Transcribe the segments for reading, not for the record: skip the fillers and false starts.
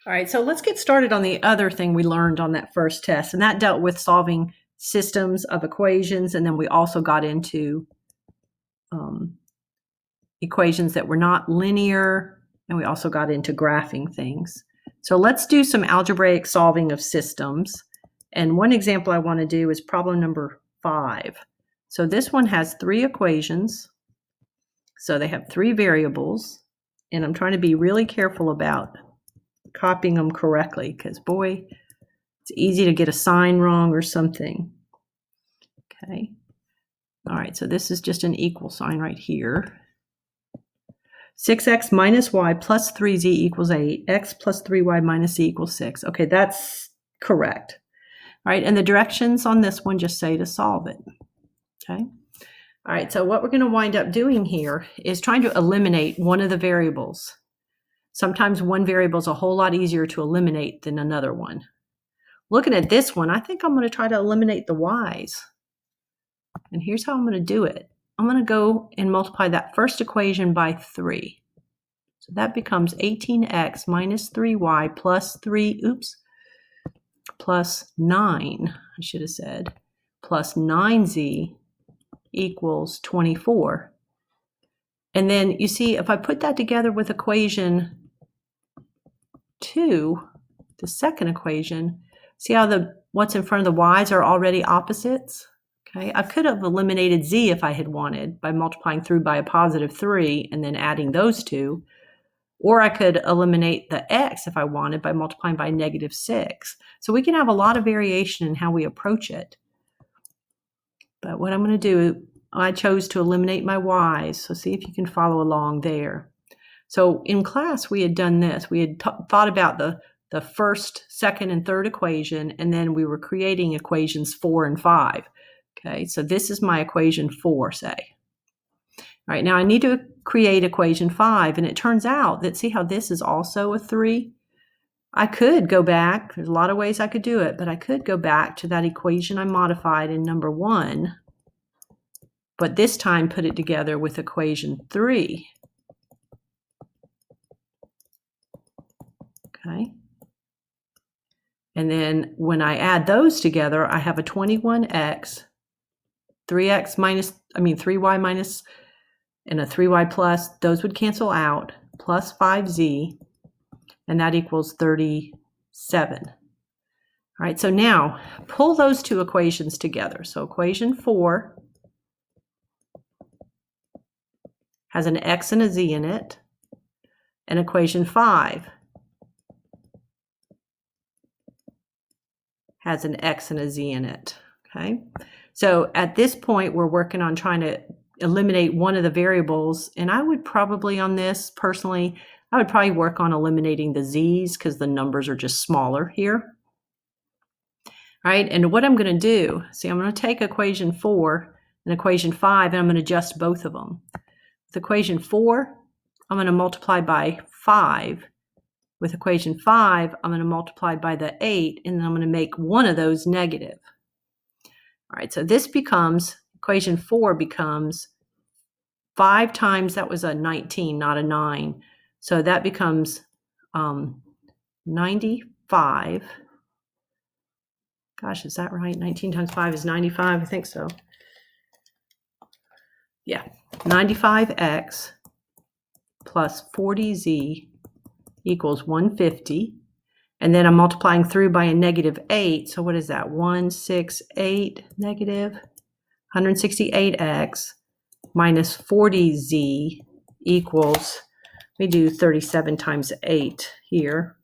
All right, so let's get started on the other thing we learned on that first test, and that dealt with solving systems of equations, and then we also got into equations that were not linear, and we also got into graphing things. So let's do some algebraic solving of systems. And one example I want to do is problem number 5. So this one has 3 equations. So they have 3 variables, and I'm trying to be really careful about copying them correctly because, boy, it's easy to get a sign wrong or something. Okay. All right, so this is just an equal sign right here. 6x minus y plus 3z equals 8. X plus 3y minus z equals 6. Okay, that's correct. All right, and the directions on this one just say to solve it. Okay. All right, so what we're going to wind up doing here is trying to eliminate one of the variables. Sometimes one variable is a whole lot easier to eliminate than another one. Looking at this one, I think I'm going to try to eliminate the y's. And here's how I'm going to do it. I'm going to go and multiply that first equation by 3. So that becomes 18x minus 3y plus 9, I should have said, plus 9z equals 24. And then you see, if I put that together with equation 2, the second equation, see how what's in front of the y's are already opposites? Okay, I could have eliminated z if I had wanted by multiplying through by a positive 3 and then adding those two. Or I could eliminate the x if I wanted by multiplying by negative 6. So we can have a lot of variation in how we approach it. But what I'm going to do, I chose to eliminate my y's. So see if you can follow along there. So in class, we had done this. We had thought about the first, second, and third equation, and then we were creating equations 4 and 5. Okay, so this is my equation 4, say. All right, now I need to create equation 5, and it turns out that, see how this is also a 3? I could go back. There's a lot of ways I could do it, but I could go back to that equation I modified in number 1, but this time put it together with equation 3. Okay. And then when I add those together, I have a 21x, 3y minus, and a 3y plus. Those would cancel out, plus 5z, and that equals 37. All right, so now pull those two equations together. So equation 4 has an x and a z in it, and equation 5 has an x and a z in it, okay? So at this point, we're working on trying to eliminate one of the variables, and I would probably on this, personally, I would probably work on eliminating the z's because the numbers are just smaller here. All right, and what I'm going to do, see, I'm going to take equation 4 and equation 5, and I'm going to adjust both of them. With equation 4, I'm going to multiply by 5. With equation 5, I'm going to multiply by the 8, and then I'm going to make one of those negative. All right, so this becomes, equation 4 becomes 5 times, that was a 19, not a 9. So that becomes 95. Gosh, is that right? 19 times 5 is 95, I think so. Yeah, 95x plus 40z equals 150. And then I'm multiplying through by a negative 8. So what is that? 168 negative 168x minus 40z equals, we do 37 times 8 here,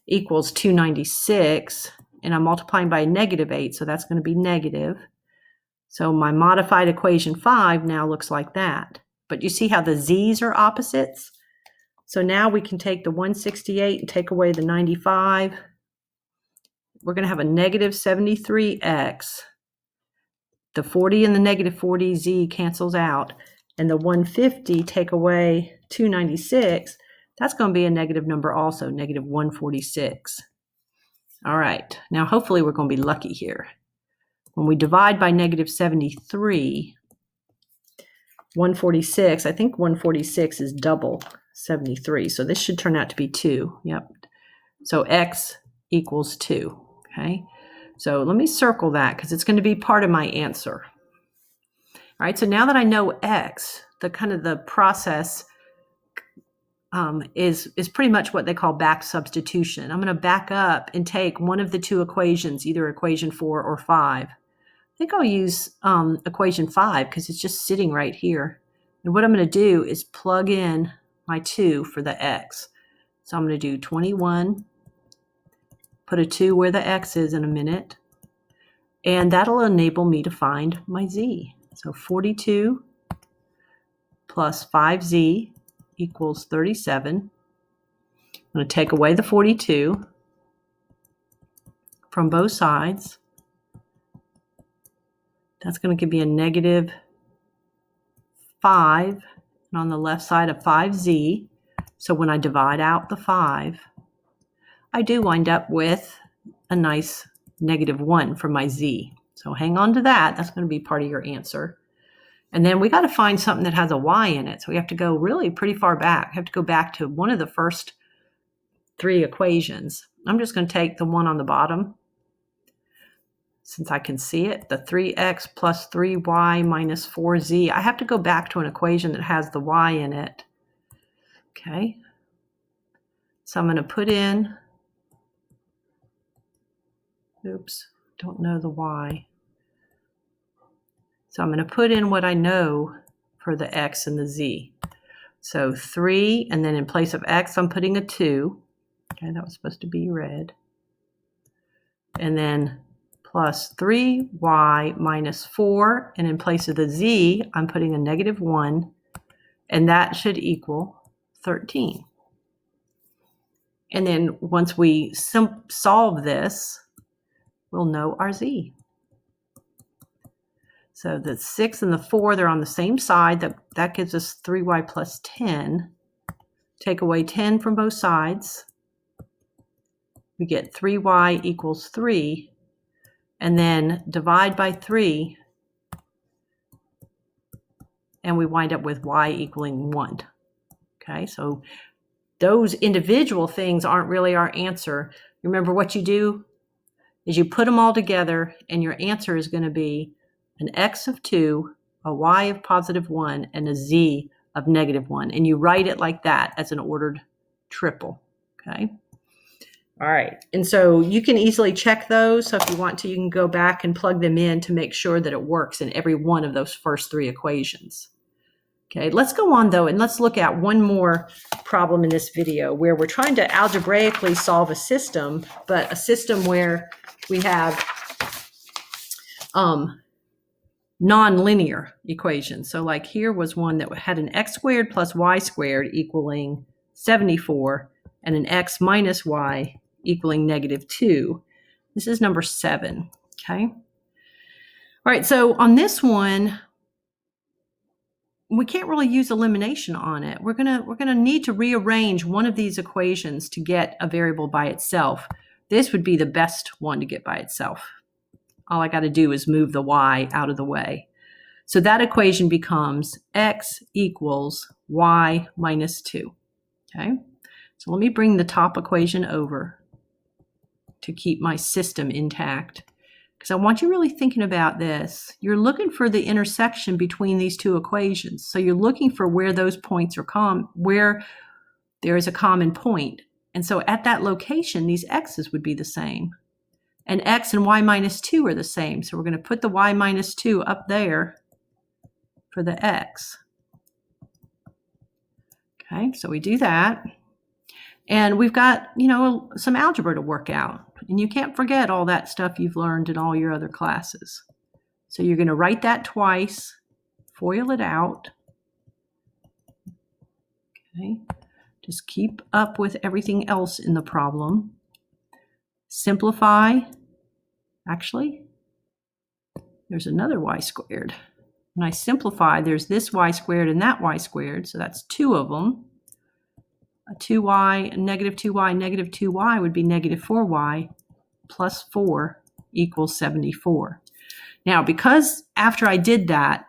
equals 296. And I'm multiplying by a negative 8, so that's going to be negative. So my modified equation 5 now looks like that. But you see how the z's are opposites? So now we can take the 168 and take away the 95. We're going to have a negative 73x. The 40 and the negative 40z cancels out. And the 150 take away 296. That's going to be a negative number also, negative 146. All right, now hopefully we're going to be lucky here. When we divide by negative 73, 146, I think 146 is double 73. So this should turn out to be 2. Yep. So x equals 2, okay? So let me circle that because it's going to be part of my answer. All right, so now that I know x, the process is pretty much what they call back substitution. I'm going to back up and take one of the two equations, either equation 4 or 5. I think I'll use equation 5 because it's just sitting right here. And what I'm going to do is plug in my 2 for the x. So I'm going to do 21, put a 2 where the x is in a minute, and that'll enable me to find my z. So 42 plus 5z equals 37. I'm going to take away the 42 from both sides. That's going to give me a negative 5, and on the left side of 5z. So when I divide out the 5, I do wind up with a nice negative 1 for my z. So hang on to that. That's going to be part of your answer. And then we got to find something that has a y in it. So we have to go really pretty far back. We have to go back to one of the first 3 equations. I'm just going to take the one on the bottom, since I can see it, the 3x plus 3y minus 4z. I have to go back to an equation that has the y in it. Okay. So I'm going to put in, oops, don't know the y. So I'm going to put in what I know for the x and the z. So 3, and then in place of x, I'm putting a 2. Okay, that was supposed to be red. And then plus 3y minus 4, and in place of the z, I'm putting a negative 1, and that should equal 13. And then once we solve this, we'll know our z. So the 6 and the 4, they're on the same side. That gives us 3y plus 10. Take away 10 from both sides. We get 3y equals 3. And then divide by 3. And we wind up with y equaling 1. Okay, so those individual things aren't really our answer. Remember, what you do is you put them all together, and your answer is going to be an x of 2, a y of positive 1, and a z of negative 1. And you write it like that as an ordered triple. Okay. All right. And so you can easily check those. So if you want to, you can go back and plug them in to make sure that it works in every one of those first 3 equations. Okay, let's go on though, and let's look at one more problem in this video where we're trying to algebraically solve a system, but a system where we have nonlinear equations. So like here was one that had an x squared plus y squared equaling 74 and an x minus y equaling negative 2. This is number 7, okay? All right, so on this one, we can't really use elimination on it. We're gonna need to rearrange one of these equations to get a variable by itself. This would be the best one to get by itself. All I got to do is move the y out of the way. So that equation becomes x equals y minus 2. Okay, so let me bring the top equation over to keep my system intact, because I want you really thinking about this. You're looking for the intersection between these two equations. So you're looking for where those points are where there is a common point. And so at that location, these x's would be the same. And x and y minus 2 are the same. So we're going to put the y minus 2 up there for the x. Okay, so we do that. And we've got, some algebra to work out. And you can't forget all that stuff you've learned in all your other classes. So you're going to write that twice, FOIL it out. Okay, just keep up with everything else in the problem. Simplify. Actually, there's another y squared. When I simplify, there's this y squared and that y squared, so that's 2 of them. A 2y, negative 2y would be negative 4y plus 4 equals 74. Now, because after I did that,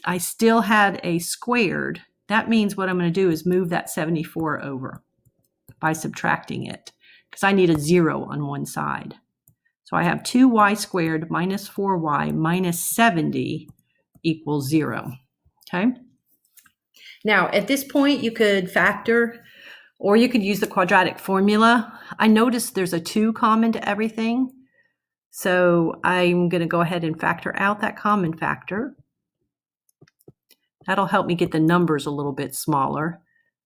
I still had a squared, that means what I'm going to do is move that 74 over by subtracting it. because I need a 0 on one side. So I have 2y squared minus 4y minus 70 equals 0. Okay. Now, at this point, you could factor, or you could use the quadratic formula. I noticed there's a 2 common to everything. So I'm going to go ahead and factor out that common factor. That'll help me get the numbers a little bit smaller.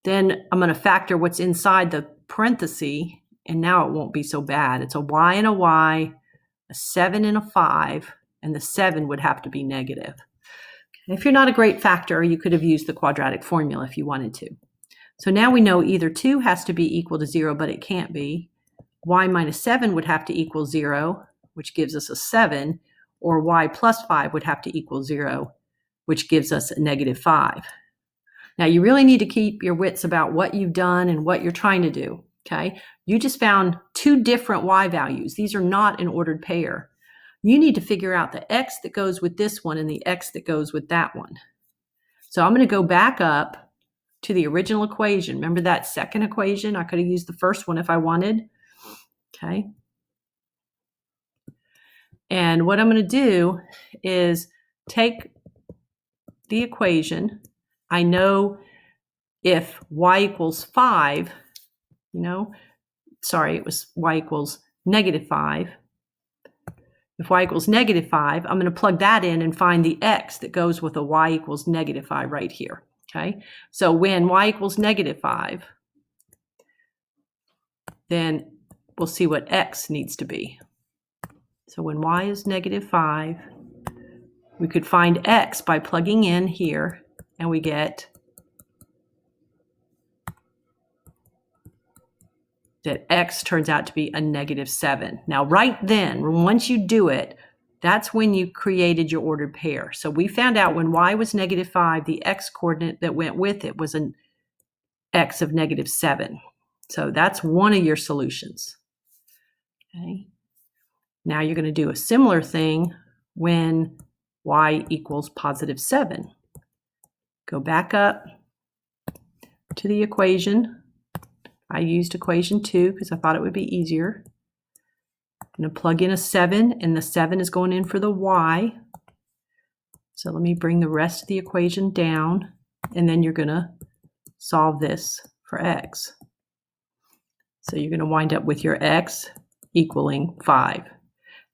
Then I'm going to factor what's inside the parenthesis, and now it won't be so bad. It's a y and a y, a 7 and a 5, and the 7 would have to be negative. If you're not a great factor, you could have used the quadratic formula if you wanted to. So now we know either 2 has to be equal to 0, but it can't be. Y minus 7 would have to equal 0, which gives us a 7, or y plus 5 would have to equal 0, which gives us a negative 5. Now, you really need to keep your wits about what you've done and what you're trying to do, okay? You just found 2 different y values. These are not an ordered pair. You need to figure out the x that goes with this one and the x that goes with that one. So I'm going to go back up to the original equation. Remember that second equation? I could have used the first one if I wanted. Okay. And what I'm going to do is take the equation. I know if y equals 5, it was y equals negative 5. If y equals negative 5, I'm going to plug that in and find the x that goes with a y equals negative 5 right here. Okay, so when y equals negative 5, then we'll see what x needs to be. So when y is negative 5, we could find x by plugging in here, and we get that x turns out to be a negative 7. Now, right then, once you do it, that's when you created your ordered pair. So we found out when y was negative 5, the x coordinate that went with it was an x of negative 7. So that's one of your solutions. Okay. Now you're going to do a similar thing when y equals positive 7. Go back up to the equation. I used equation 2 because I thought it would be easier. I'm going to plug in a 7, and the 7 is going in for the y. So let me bring the rest of the equation down, and then you're going to solve this for x. So you're going to wind up with your x equaling 5.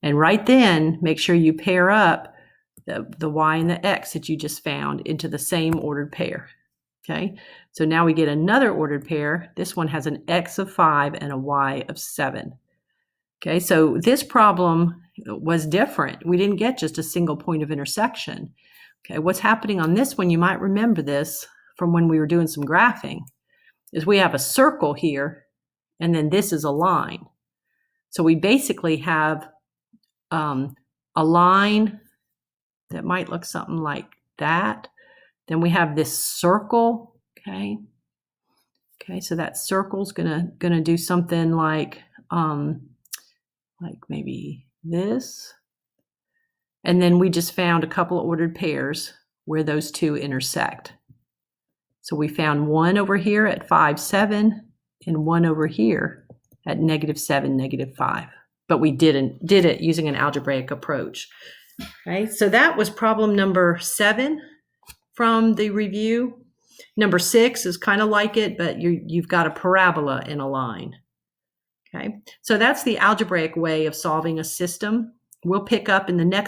And right then, make sure you pair up the y and the x that you just found into the same ordered pair. Okay, so now we get another ordered pair. This one has an x of 5 and a y of 7. Okay, so this problem was different. We didn't get just a single point of intersection. Okay, what's happening on this one, you might remember this from when we were doing some graphing, is we have a circle here, and then this is a line. So we basically have a line that might look something like that. Then we have this circle, okay? Okay, so that circle's gonna do something like maybe this. And then we just found a couple of ordered pairs where those two intersect. So we found one over here at 5, 7, and one over here at negative 7, negative 5. But we did it using an algebraic approach. Okay, so that was problem number 7. From the review. Number 6 is kind of like it, but you've got a parabola in a line. Okay, so that's the algebraic way of solving a system. We'll pick up in the next